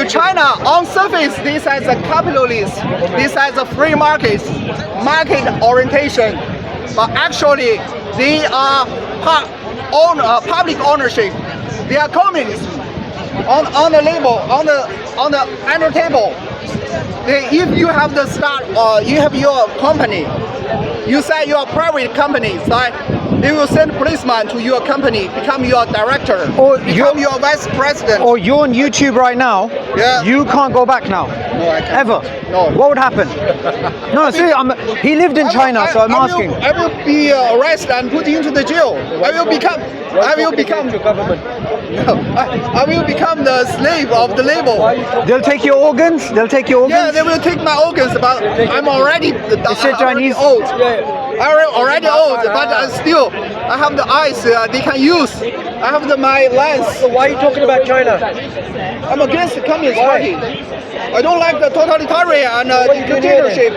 China, on surface, this has a capitalist, this has a free market orientation, but actually they are public ownership. They are communists. On the label, on the under table, if you have the start, you have your company, you say you're a private company, right? They will send policeman to your company, become your director, or become your vice president. Or you're on YouTube right now. Yeah. You can't go back now. No, I can't. Ever. No. What would happen? No, seriously, he lived in China, so I'm asking. I will be arrested and put into the jail. I will become the government. I will become the slave of the label. They'll take your organs. They'll take your organs. Yeah, they will take my organs, but I'm already Chinese? old. I'm already old, but still, I have the eyes they can use. I have my lens. So why are you talking about China? I'm against the Communist Party. I don't like the totalitarian and dictatorship.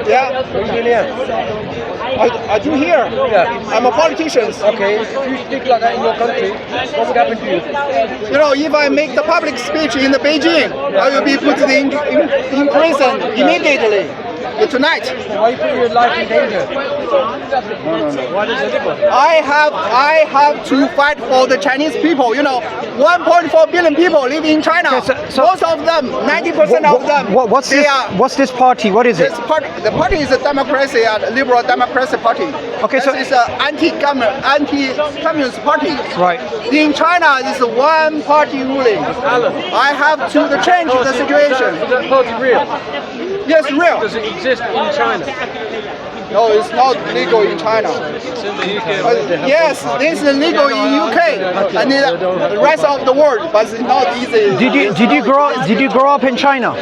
Yeah. What are you doing here? I do here. Yeah. I'm a politician. Okay, if you speak like that in your country, what would happen to you? You know, if I make the public speech in Beijing, I will be put in prison immediately. Tonight. Why are you putting your life in danger? No. Why does it happen? I have to fight for the Chinese people. You know, 1.4 billion people live in China. Okay, so most of them, 90% of them. What's this party? What is it? The party is a democracy, a liberal democracy party. Okay, so it's an anti-communist party. Right. In China, it's one party ruling. I have to change the situation. Is that party real? Yes, real. Does it exist in China? No, it's not legal in China. Yes, it's legal in UK and in the rest of the world, but it's not easy. Did you grow up in China?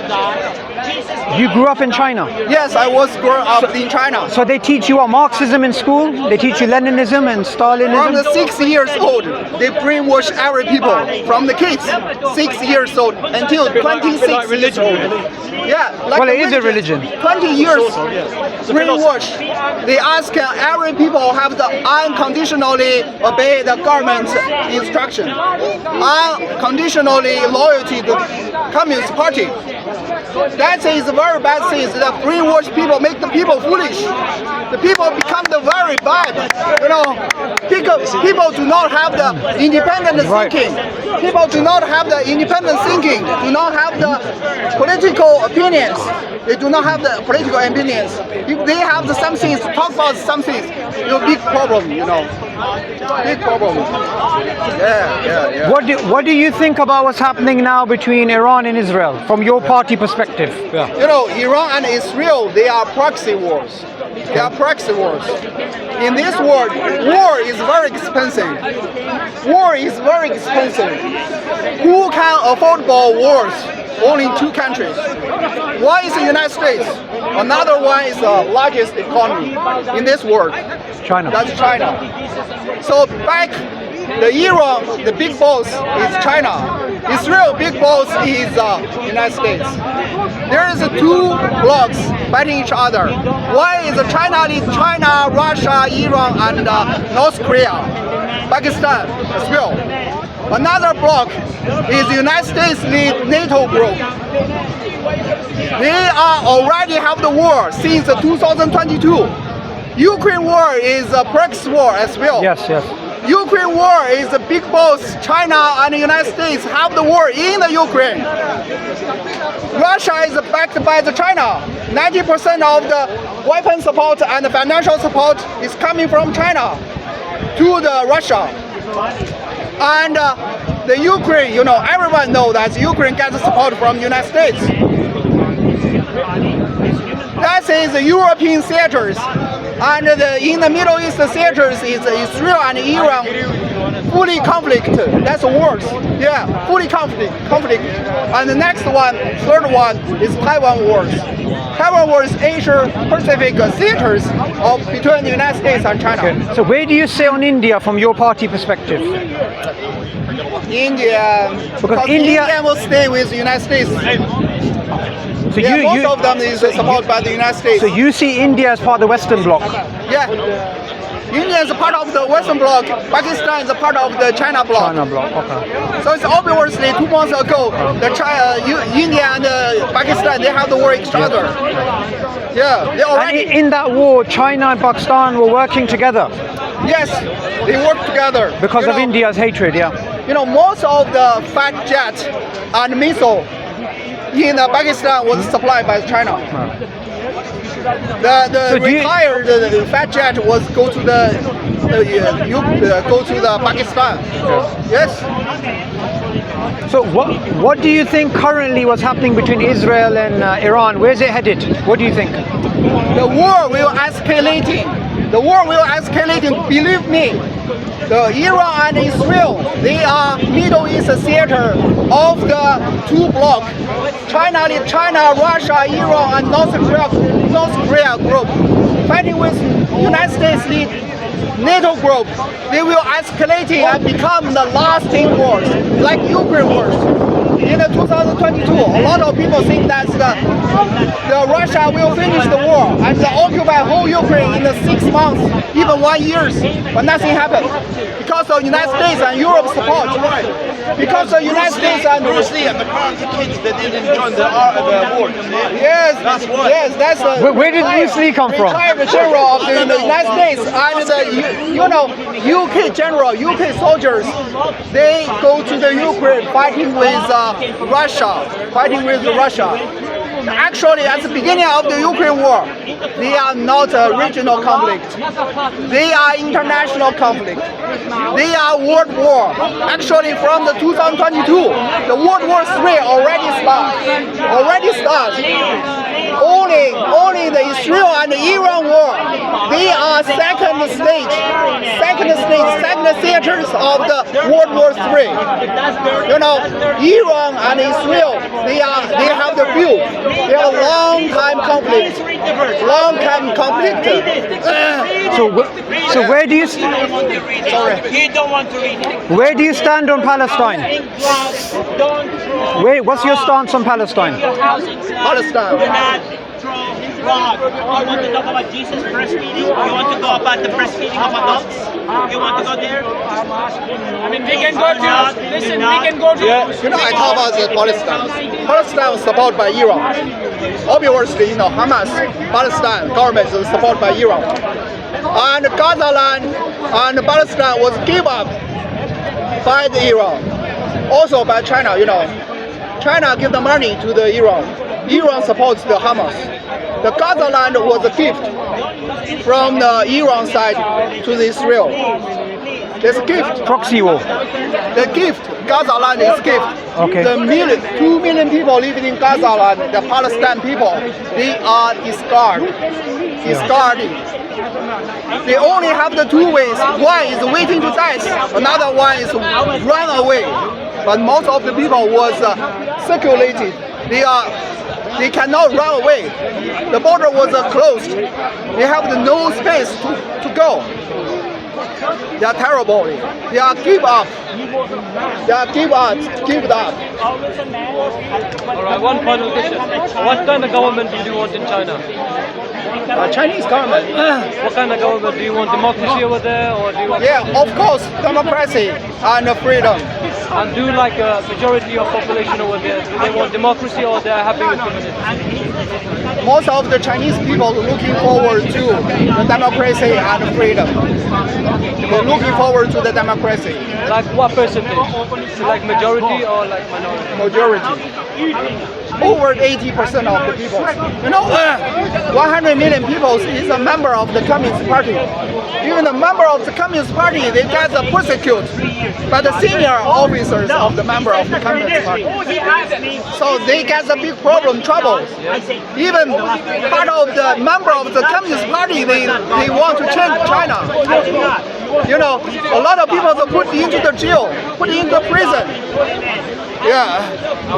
You grew up in China? Yes, I was grown up in China. So they teach you what, Marxism in school? They teach you Leninism and Stalinism? From the 6 years old, they brainwash every people. From the kids, 6 years old until 26 years old. Yeah, like well, it is a religion. 20 years brainwash. They ask every people have to unconditionally obey the government instruction, unconditionally loyalty to the Communist Party. That is very bad thing. The brainwash people make the people foolish. The people become the very bad. You know, people do not have the independent thinking. People do not have the independent thinking. Do not have the political opinions. They do not have the political opinions. If they have some things, talk about some things, it's a big problem, you know. Big problem. Yeah. What do you think about what's happening now between Iran and Israel, from your party perspective? Yeah. You know, Iran and Israel, they are proxy wars. They are proxy wars. In this world, war is very expensive. War is very expensive. Who can afford wars? Only two countries. One is the United States. Another one is the largest economy in this world. China. That's China. So back the Iran, the big boss is China. Israel, big boss is United States. There is two blocks fighting each other. One is China, Russia, Iran, and North Korea, Pakistan as well. Another block is the United States lead NATO group. They already have the war since 2022. Ukraine war is a proxy war as well. Yes. Ukraine war is the big boss. China and the United States have the war in the Ukraine. Russia is backed by the China. 90% of the weapon support and the financial support is coming from China to the Russia. And the Ukraine, you know, everyone knows that Ukraine gets support from the United States. That is the European theaters. And in the Middle East theaters is Israel and Iran fully conflict. That's worse. Yeah, fully conflict. And the next one, third one, is Taiwan wars. Taiwan wars, Asia Pacific theaters between the United States and China. Okay. So where do you say on India from your party perspective? India, because India will stay with the United States. So yeah, most of them is supported by the United States. So you see India as part of the Western Bloc? Yeah. India is a part of the Western Bloc. Pakistan is a part of the China Bloc. China bloc. Okay. So it's obviously 2 months ago, India and Pakistan, they have the war each other. Yeah, they And already. in that war, China and Pakistan were working together Yes, they work together. because of India's hatred. Yeah. Most of the fighter jet and missile in Pakistan was supplied by China. The So do you- retired fighter jet was go to the Pakistan. Yes. So what do you think currently what's happening between Israel and Iran? Where's it headed? What do you think? The war will escalating. The war will escalating. Believe me, the Iran and Israel, they are Middle East theater of the two blocks. China, Russia, Iran, and North Korea group fighting with United States lead NATO group. They will escalating and become the lasting wars, like Ukraine wars. In 2022, a lot of people think that the Russia will finish the war and occupy whole Ukraine in the 6 months, even 1 year, but nothing happened because of United States and Europe support. Because of United States and Bruce and the Karate kids that didn't join the war. yes, That's why. yes, that's the Where did Bruce Lee come from? Retired general of the United States and the UK general, UK soldiers, they go to the Ukraine fighting with Russia. Actually, at the beginning of the Ukraine war, they are not a regional conflict. They are international conflict. They are world war. Actually, from the 2022, the World War III already started. Only the Israel and the Iran war, they are second theaters of the World War III. Iran and Israel, they have the feud. They have a long time conflict. So where do you You don't want to read it. where do you stand on Palestine? What's your stance on Palestine? Palestine. God. You want to talk about Jesus breastfeeding? You want to go about the breastfeeding of adults? You want to go there? I mean, we can go to, listen, we can go to, I talk about the Palestine. Palestine was supported by Iran. Obviously, Hamas, Palestine government is supported by Iran. And Gaza land and Palestine was given up by the Iran. Also by China, China give the money to the Iran. Iran supports the Hamas. The Gaza land was a gift from the Iran side to the Israel. There's a gift. Proxy war. The gift, Gaza land is gift. Okay. The 2 million people living in Gaza land, the Palestinian people, they are discarded. They only have the two ways. One is waiting to die. Another one is run away. But most of the people was circulated. They cannot run away. The border was closed. They have no space to go. They are terrible. They are give up. Give up. Alright, one final question. What kind of government do you want in China? Chinese government. What kind of government? Do you want democracy over there, or do you want... Yeah, of course, democracy and freedom. And do like a majority of population over there, do they want democracy or they're happy with communism? Most of the Chinese people are looking forward to the democracy and freedom. They're looking forward to the democracy. Like what percentage? Is it like majority or like minority? Majority. Over 80% of the people. 100 million people is a member of the Communist Party. Even the member of the Communist Party, they get persecuted by the senior officers of the member of the Communist Party. So they get a big trouble. Even part of the member of the Communist Party, they want to change China. A lot of people are put into the jail, put into prison. Yeah.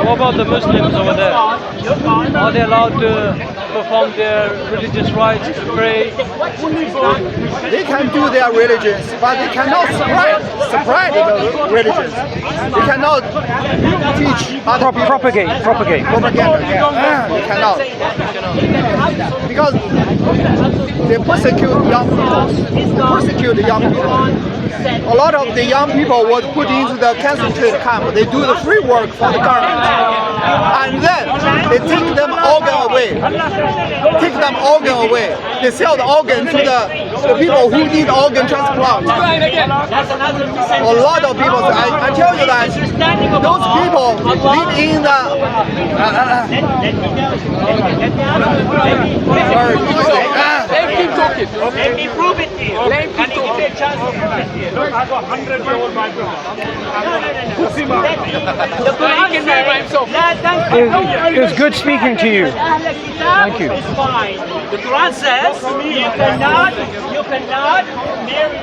What about the Muslims over there? Are they allowed to perform their religious rites, to pray? They can do their religions, but they cannot spread the religions. They cannot teach other people. Propagate. Propaganda. Yeah. They cannot. Because they persecute young people. A lot of the young people was put into the concentration camp. They do the free work for the government. And then they take them organ away. They sell the organ to the people who need organ transplant. A lot of people, I tell you that those people live in the Let me prove it to you. Can you give me a chance? Look, I got 100-year-old microphone. The Quran It was good speaking to you. Thank you. It's fine. The Quran says you cannot marry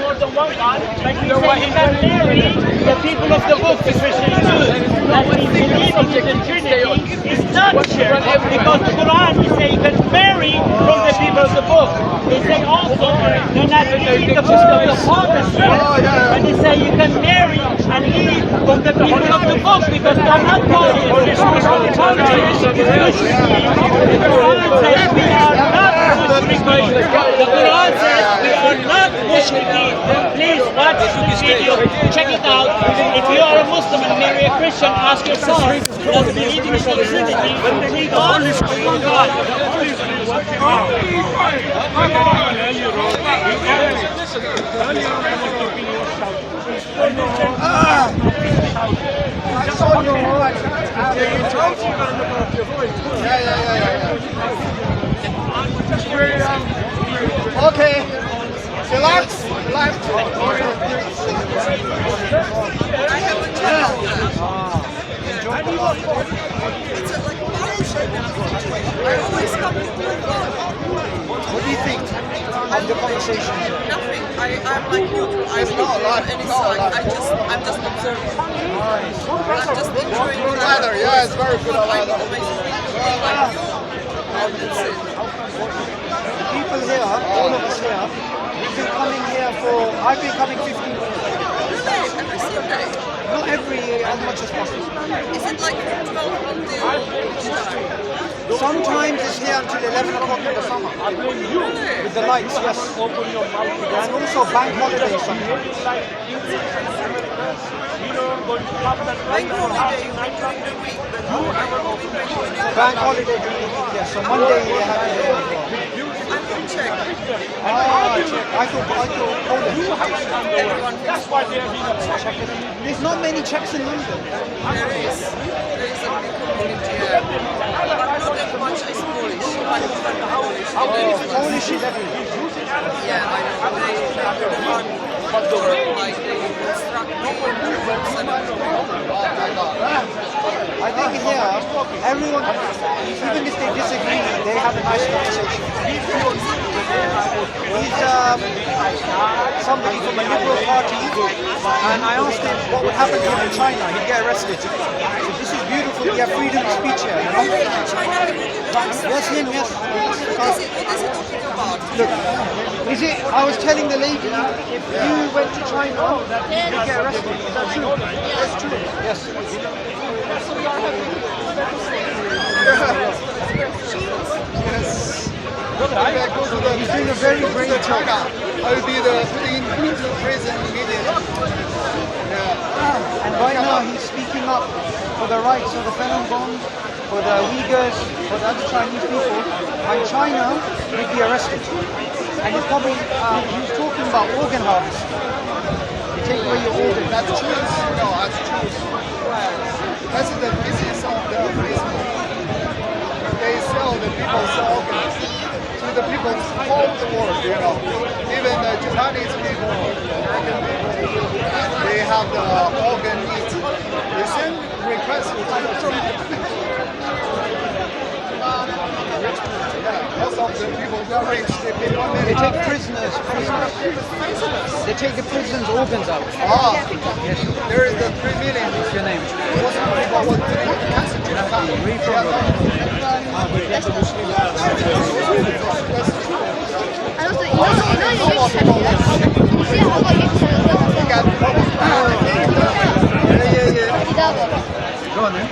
more than one God, but you can marry the people of the book, the Christian Jews. That means believing in the Trinity is not shirk, because the Quran is saying you can marry from the people of the book. They say also do not eat the food of the Father's friends, but they say you can marry and eat from the people of the book because they are not Muslims. The Quran says we are not mushrikeen. The Quran says we are not mushrikeen. Please watch this video, check it out. If you are a Muslim and marry a Christian, ask yourself, does believing in the Trinity three gods or one God? Okay. Relax. What do you think of the conversation? Nothing. I'm like neutral. I'm not on any side. I'm just observing. I'm just enjoying the Weather, yeah, it's very good weather. The people here, all of us here, we've been coming here I've been coming 15 minutes. Every single day. Not as much as possible. Is it like from 12 until which time? Sometimes it's here until 11 o'clock in the summer. With the lights, yes. And also bank holidays sometimes. Bank holiday during the week, but how will we bring you in? Bank holiday during the week, yes. So Monday we have it here as well. I'm from Czech. I thought Poland. Everyone from There's not many Czechs in London. There is a big community here. But not that much is Polish. Polish is everywhere. Yeah, I know. They have the army. Like they construct the roads and I think here, everyone, even if they disagree, they have a nice conversation. He's somebody from a liberal party, and I asked him what would happen to him in China. He'd get arrested. So this is beautiful. We have freedom of speech here. You know? Yes, him. Yes. What is he talking about? Look, I was telling the lady, if you went to China, you'd get arrested. Is that true? That's true. Yes. He's doing a very great job. I will be putting into prison immediately. And right now he's speaking up for the rights of the Falun Gong, for the Uyghurs, for the other Chinese people. And China would be arrested. And he's probably, he was talking about organ harvest. You take away your organs. That's true. No, that's true. That's the business of the Facebook. They sell the people's organs to the people all over the world, you know. Even the Japanese people, American people, they have the organ needs. They send requests to the yeah, most of the people are rich. They take prisoners. They take the prisoners' organs out. Ah, there is the 3 million. What's your name? Where you from, brother? Go on then.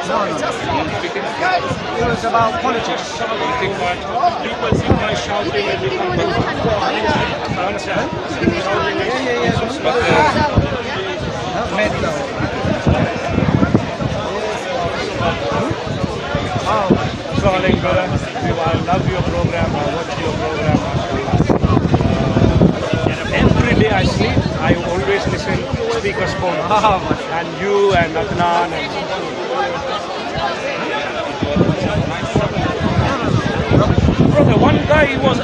No. It was about politics. Ahmed, Calling, brother. I love your program. I watch your program. Every day I sleep, I always listen speaker's phone. And you and Adnan and brother, one guy was